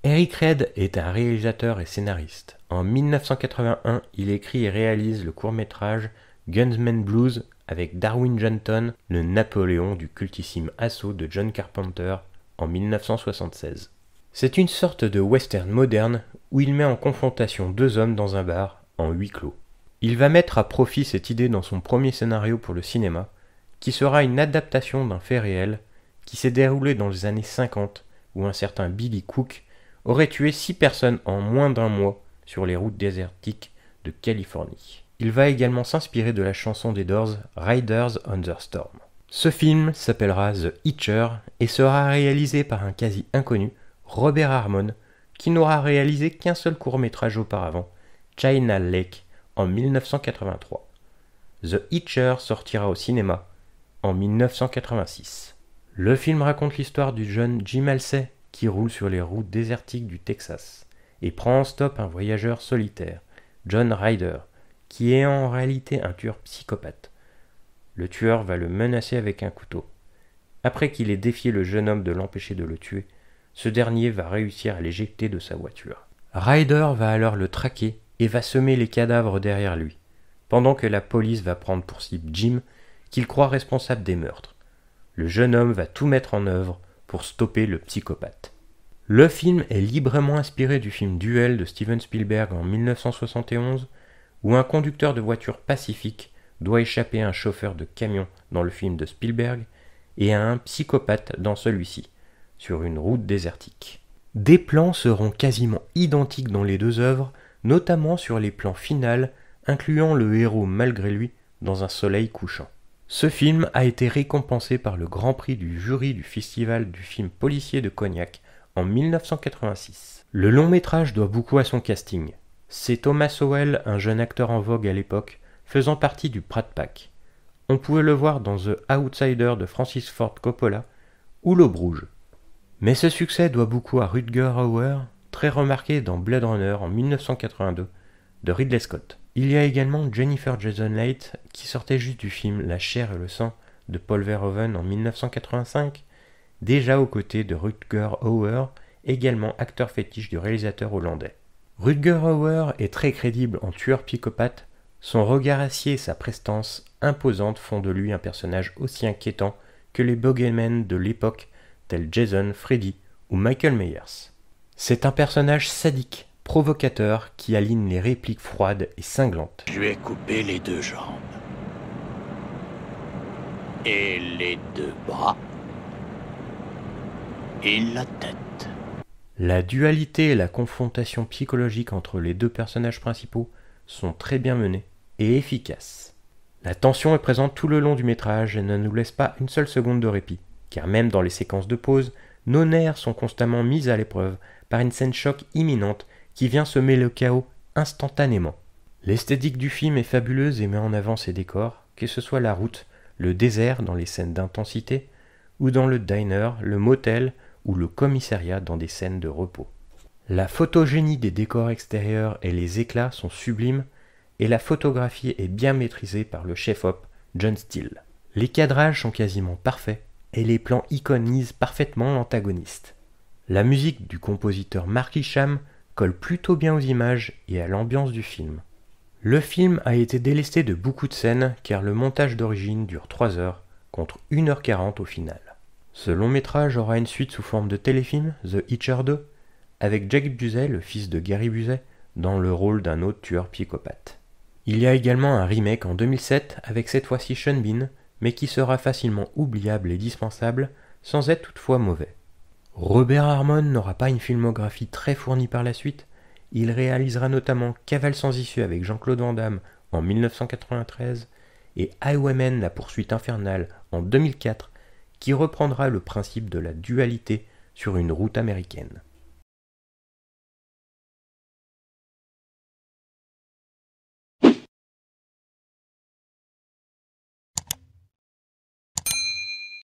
Eric Red est un réalisateur et scénariste. En 1981, il écrit et réalise le court-métrage Gunsman Blues avec Darwin Johnson, le Napoléon du cultissime Assaut de John Carpenter en 1976. C'est une sorte de western moderne où il met en confrontation deux hommes dans un bar en huis clos. Il va mettre à profit cette idée dans son premier scénario pour le cinéma, qui sera une adaptation d'un fait réel qui s'est déroulé dans les années 50 où un certain Billy Cook aurait tué 6 personnes en moins d'un mois sur les routes désertiques de Californie. Il va également s'inspirer de la chanson des Doors Riders on the Storm. Ce film s'appellera The Hitcher et sera réalisé par un quasi inconnu, Robert Harmon, qui n'aura réalisé qu'un seul court-métrage auparavant, China Lake, en 1983. The Hitcher sortira au cinéma en 1986. Le film raconte l'histoire du jeune Jim Halsey qui roule sur les routes désertiques du Texas et prend en stop un voyageur solitaire, John Ryder, qui est en réalité un tueur psychopathe. Le tueur va le menacer avec un couteau. Après qu'il ait défié le jeune homme de l'empêcher de le tuer, ce dernier va réussir à l'éjecter de sa voiture. Ryder va alors le traquer et va semer les cadavres derrière lui, pendant que la police va prendre pour cible Jim, qu'il croit responsable des meurtres. Le jeune homme va tout mettre en œuvre pour stopper le psychopathe. Le film est librement inspiré du film Duel de Steven Spielberg en 1971, où un conducteur de voiture pacifique doit échapper à un chauffeur de camion dans le film de Spielberg et à un psychopathe dans celui-ci, sur une route désertique. Des plans seront quasiment identiques dans les deux œuvres, notamment sur les plans finals, incluant le héros malgré lui dans un soleil couchant. Ce film a été récompensé par le Grand Prix du jury du Festival du film policier de Cognac en 1986. Le long métrage doit beaucoup à son casting. C'est Thomas Howell, un jeune acteur en vogue à l'époque, faisant partie du Brat Pack. On pouvait le voir dans The Outsider de Francis Ford Coppola ou L'Aube Rouge. Mais ce succès doit beaucoup à Rutger Hauer, très remarqué dans Blade Runner en 1982 de Ridley Scott. Il y a également Jennifer Jason Leigh qui sortait juste du film La chair et le sang de Paul Verhoeven en 1985, déjà aux côtés de Rutger Hauer, également acteur fétiche du réalisateur hollandais. Rutger Hauer est très crédible en tueur psychopathe, son regard acier et sa prestance imposante font de lui un personnage aussi inquiétant que les bogeymen de l'époque tels Jason, Freddy ou Michael Myers. C'est un personnage sadique, provocateur qui aligne les répliques froides et cinglantes. Je lui ai coupé les 2 jambes. Et les 2 bras. Et la tête. La dualité et la confrontation psychologique entre les deux personnages principaux sont très bien menées et efficaces. La tension est présente tout le long du métrage et ne nous laisse pas une seule seconde de répit, car même dans les séquences de pause, nos nerfs sont constamment mis à l'épreuve par une scène choc imminente qui vient semer le chaos instantanément. L'esthétique du film est fabuleuse et met en avant ses décors, que ce soit la route, le désert dans les scènes d'intensité, ou dans le diner, le motel ou le commissariat dans des scènes de repos. La photogénie des décors extérieurs et les éclats sont sublimes, et la photographie est bien maîtrisée par le chef-op John Steele. Les cadrages sont quasiment parfaits, et les plans iconisent parfaitement l'antagoniste. La musique du compositeur Mark Isham colle plutôt bien aux images et à l'ambiance du film. Le film a été délesté de beaucoup de scènes car le montage d'origine dure 3 heures contre 1h40 au final. Ce long métrage aura une suite sous forme de téléfilm, The Hitcher 2, avec Jack Busey, le fils de Gary Busey, dans le rôle d'un autre tueur psychopathe. Il y a également un remake en 2007 avec cette fois-ci Sean Bean, mais qui sera facilement oubliable et dispensable sans être toutefois mauvais. Robert Harmon n'aura pas une filmographie très fournie par la suite, il réalisera notamment Cavale sans issue avec Jean-Claude Van Damme en 1993 et Highwaymen la poursuite infernale en 2004 qui reprendra le principe de la dualité sur une route américaine.